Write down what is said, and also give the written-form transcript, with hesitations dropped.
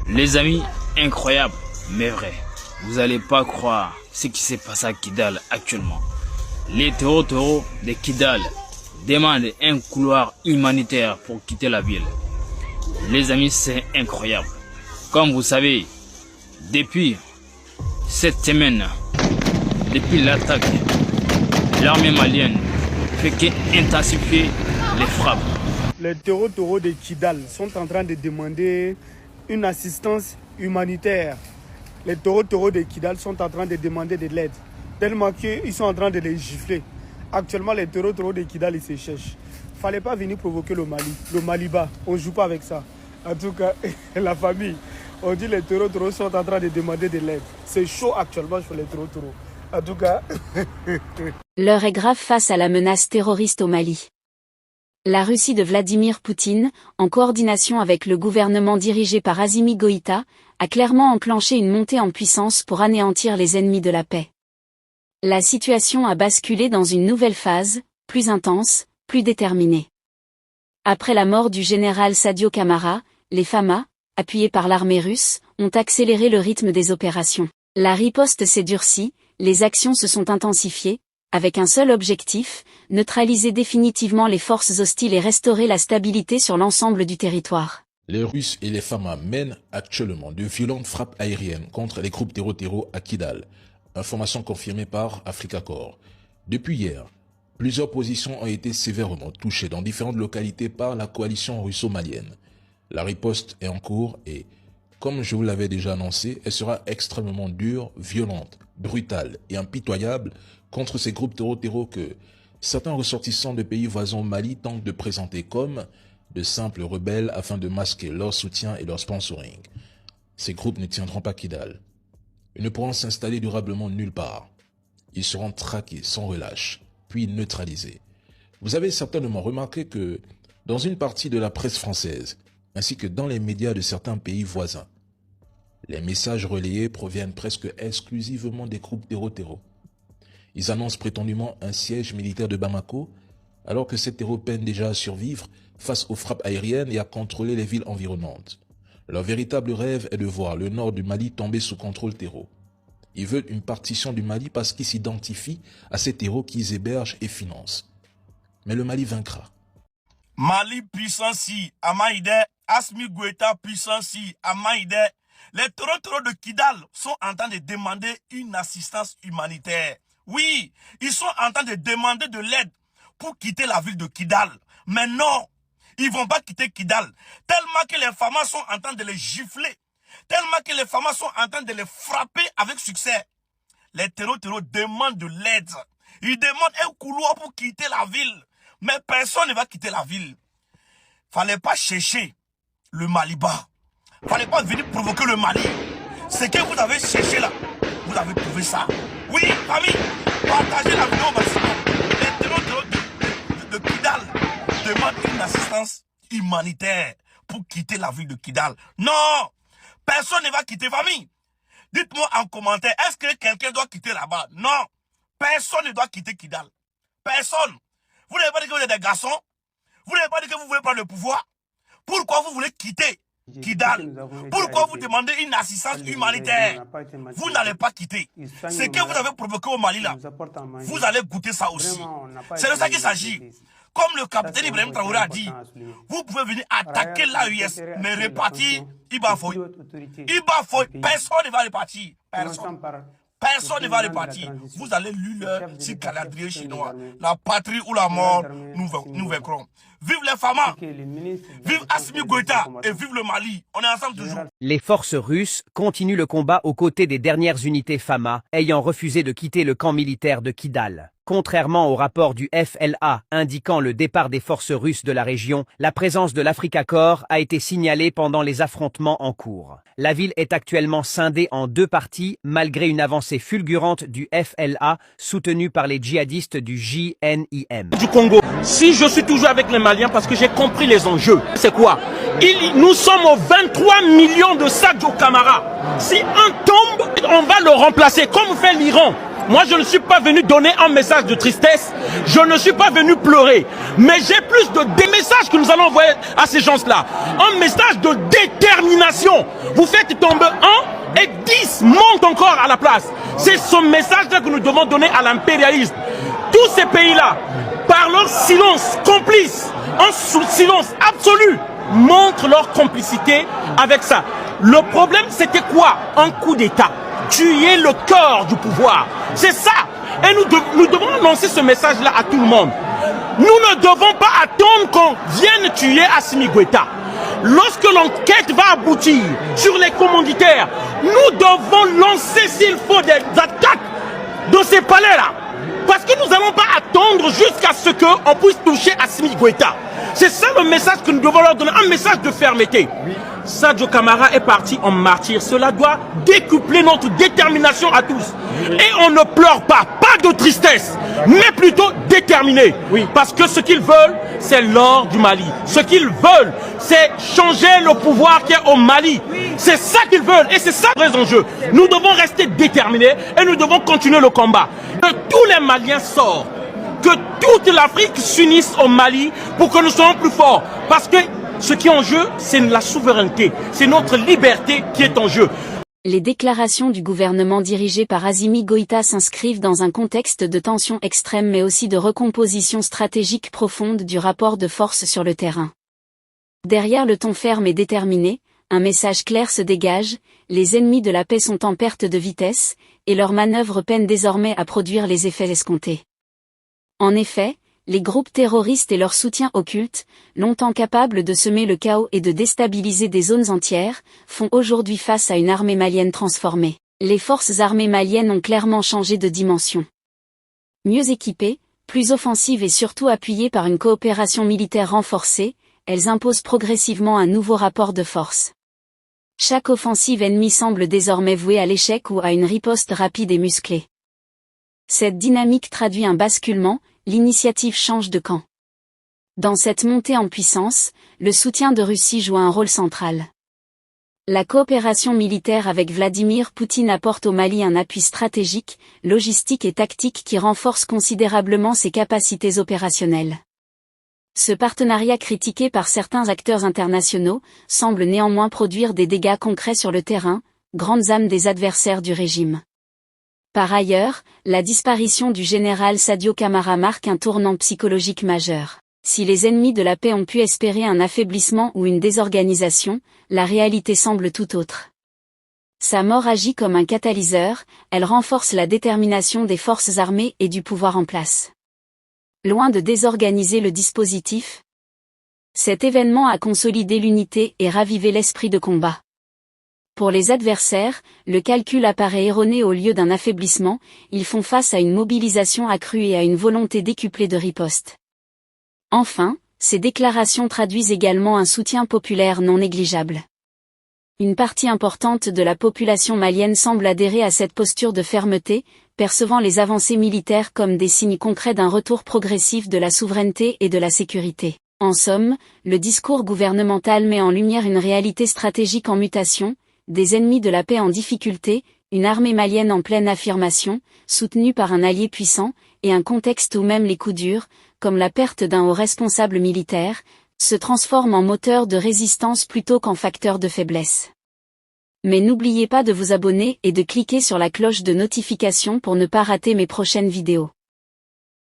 Les amis, incroyable, mais vrai. Vous allez pas croire ce qui s'est passé à Kidal actuellement. Les taureaux de Kidal demandent un couloir humanitaire pour quitter la ville. Les amis, c'est incroyable. Comme vous savez, depuis cette semaine, depuis l'attaque, l'armée malienne fait qu'intensifier les frappes. Les taureaux de Kidal sont en train de demander une assistance humanitaire. Les taureaux de Kidal sont en train de demander de l'aide, tellement qu'ils sont en train de les gifler. Actuellement, les taureaux de Kidal, ils se cherchent. Fallait pas venir provoquer le Mali. Le Maliba, on ne joue pas avec ça. En tout cas, la famille, on dit les taureaux sont en train de demander de l'aide. C'est chaud actuellement sur les taureaux. En tout cas... L'heure est grave face à la menace terroriste au Mali. La Russie de Vladimir Poutine, en coordination avec le gouvernement dirigé par Assimi Goïta, a clairement enclenché une montée en puissance pour anéantir les ennemis de la paix. La situation a basculé dans une nouvelle phase, plus intense, plus déterminée. Après la mort du général Sadio Camara, les FAMA, appuyés par l'armée russe, ont accéléré le rythme des opérations. La riposte s'est durcie, les actions se sont intensifiées, avec un seul objectif, neutraliser définitivement les forces hostiles et restaurer la stabilité sur l'ensemble du territoire. Les Russes et les FAMA mènent actuellement de violentes frappes aériennes contre les groupes terror à Kidal. Information confirmée par Africa Corps. Depuis hier, plusieurs positions ont été sévèrement touchées dans différentes localités par la coalition russo-malienne. La riposte est en cours et, comme je vous l'avais déjà annoncé, elle sera extrêmement dure, violente, brutale et impitoyable contre ces groupes terror que certains ressortissants de pays voisins au Mali tentent de présenter comme de simples rebelles afin de masquer leur soutien et leur sponsoring. Ces groupes ne tiendront pas Kidal. Ils ne pourront s'installer durablement nulle part. Ils seront traqués sans relâche, puis neutralisés. Vous avez certainement remarqué que dans une partie de la presse française, ainsi que dans les médias de certains pays voisins, les messages relayés proviennent presque exclusivement des groupes terror. Ils annoncent prétendument un siège militaire de Bamako, alors que ces terreaux peinent déjà à survivre face aux frappes aériennes et à contrôler les villes environnantes. Leur véritable rêve est de voir le nord du Mali tomber sous contrôle terreau. Ils veulent une partition du Mali parce qu'ils s'identifient à ces terreaux qu'ils hébergent et financent. Mais le Mali vaincra. Mali puissance, Amaïde, Assimi Goïta puissance, Amaïde. Les taureaux de Kidal sont en train de demander une assistance humanitaire. Oui, ils sont en train de demander de l'aide pour quitter la ville de Kidal. Mais non, ils ne vont pas quitter Kidal. Tellement que les FAMA sont en train de les gifler. Tellement que les FAMA sont en train de les frapper avec succès. Les terreaux demandent de l'aide. Ils demandent un couloir pour quitter la ville. Mais personne ne va quitter la ville. Fallait pas chercher le Maliba. Fallait pas venir provoquer le Mali. Ce que vous avez cherché là, vous avez trouvé ça. Oui, famille, partagez la vidéo au maximum. Les terreaux de Kidal demandent une assistance humanitaire pour quitter la ville de Kidal. Non, personne ne va quitter, famille. Dites-moi en commentaire, est-ce que quelqu'un doit quitter là-bas? Non, personne ne doit quitter Kidal. Personne. Vous n'avez pas dit que vous êtes des garçons? Vous n'avez pas dit que vous voulez prendre le pouvoir? Pourquoi vous voulez quitter Kidal? Pourquoi vous demandez une assistance humanitaire? Vous n'allez pas quitter. Ce que vous avez provoqué au Mali là, vous allez goûter ça aussi. C'est de ça qu'il s'agit. Comme le capitaine Ibrahim Traoré a dit, vous pouvez venir attaquer l'AES, mais repartir, Ibafoy. Ibafoy, personne ne va repartir. Personne ne va repartir. Vous allez lire sur calendrier chinois. La patrie ou la mort, nous vaincrons. Vive les FAMA, vive Assimi Goïta et vive le Mali. On est ensemble toujours. Les forces russes continuent le combat aux côtés des dernières unités FAMA ayant refusé de quitter le camp militaire de Kidal. Contrairement au rapport du FLA indiquant le départ des forces russes de la région, la présence de l'Africa Corps a été signalée pendant les affrontements en cours. La ville est actuellement scindée en deux parties malgré une avancée fulgurante du FLA soutenue par les djihadistes du JNIM. Du Congo, si je suis toujours avec les Maliens parce que j'ai compris les enjeux, c'est quoi? Nous sommes aux 23 millions de Sadio Camara. Si un tombe, on va le remplacer comme fait l'Iran. Moi, je ne suis pas venu donner un message de tristesse. Je ne suis pas venu pleurer. Mais j'ai plus des messages que nous allons envoyer à ces gens-là. Un message de détermination. Vous faites tomber 1 et 10 montent encore à la place. C'est ce message-là que nous devons donner à l'impérialisme. Tous ces pays-là, par leur silence complice, un silence absolu, montrent leur complicité avec ça. Le problème, c'était quoi? Un coup d'État. Tuer le cœur du pouvoir. C'est ça. Et nous devons annoncer ce message-là à tout le monde. Nous ne devons pas attendre qu'on vienne tuer Assimi Goïta. Lorsque l'enquête va aboutir sur les commanditaires, nous devons lancer, s'il faut, des attaques de ces palais-là. Parce que nous n'allons pas attendre jusqu'à ce qu'on puisse toucher Assimi Goïta. C'est ça le message que nous devons leur donner, un message de fermeté. Sadio Camara est parti en martyr. Cela doit décupler notre détermination à tous. Et on ne pleure pas, pas de tristesse, mais plutôt déterminé. Parce que ce qu'ils veulent, c'est l'or du Mali. Ce qu'ils veulent, c'est changer le pouvoir qui est au Mali. C'est ça qu'ils veulent et c'est ça le vrai enjeu. Nous devons rester déterminés et nous devons continuer le combat. Que tous les Maliens sortent. Que toute l'Afrique s'unisse au Mali pour que nous soyons plus forts. Parce que ce qui est en jeu, c'est la souveraineté. C'est notre liberté qui est en jeu. Les déclarations du gouvernement dirigé par Assimi Goïta s'inscrivent dans un contexte de tension extrême mais aussi de recomposition stratégique profonde du rapport de force sur le terrain. Derrière le ton ferme et déterminé, un message clair se dégage, les ennemis de la paix sont en perte de vitesse, et leurs manœuvres peinent désormais à produire les effets escomptés. En effet, les groupes terroristes et leurs soutiens occultes, longtemps capables de semer le chaos et de déstabiliser des zones entières, font aujourd'hui face à une armée malienne transformée. Les forces armées maliennes ont clairement changé de dimension. Mieux équipées, plus offensives et surtout appuyées par une coopération militaire renforcée, elles imposent progressivement un nouveau rapport de force. Chaque offensive ennemie semble désormais vouée à l'échec ou à une riposte rapide et musclée. Cette dynamique traduit un basculement, l'initiative change de camp. Dans cette montée en puissance, le soutien de Russie joue un rôle central. La coopération militaire avec Vladimir Poutine apporte au Mali un appui stratégique, logistique et tactique qui renforce considérablement ses capacités opérationnelles. Ce partenariat critiqué par certains acteurs internationaux, semble néanmoins produire des dégâts concrets sur le terrain, grandes âmes des adversaires du régime. Par ailleurs, la disparition du général Sadio Camara marque un tournant psychologique majeur. Si les ennemis de la paix ont pu espérer un affaiblissement ou une désorganisation, la réalité semble tout autre. Sa mort agit comme un catalyseur, elle renforce la détermination des forces armées et du pouvoir en place. Loin de désorganiser le dispositif, cet événement a consolidé l'unité et ravivé l'esprit de combat. Pour les adversaires, le calcul apparaît erroné au lieu d'un affaiblissement, ils font face à une mobilisation accrue et à une volonté décuplée de riposte. Enfin, ces déclarations traduisent également un soutien populaire non négligeable. Une partie importante de la population malienne semble adhérer à cette posture de fermeté, percevant les avancées militaires comme des signes concrets d'un retour progressif de la souveraineté et de la sécurité. En somme, le discours gouvernemental met en lumière une réalité stratégique en mutation, des ennemis de la paix en difficulté, une armée malienne en pleine affirmation, soutenue par un allié puissant, et un contexte où même les coups durs, comme la perte d'un haut responsable militaire, se transforment en moteur de résistance plutôt qu'en facteur de faiblesse. Mais n'oubliez pas de vous abonner et de cliquer sur la cloche de notification pour ne pas rater mes prochaines vidéos.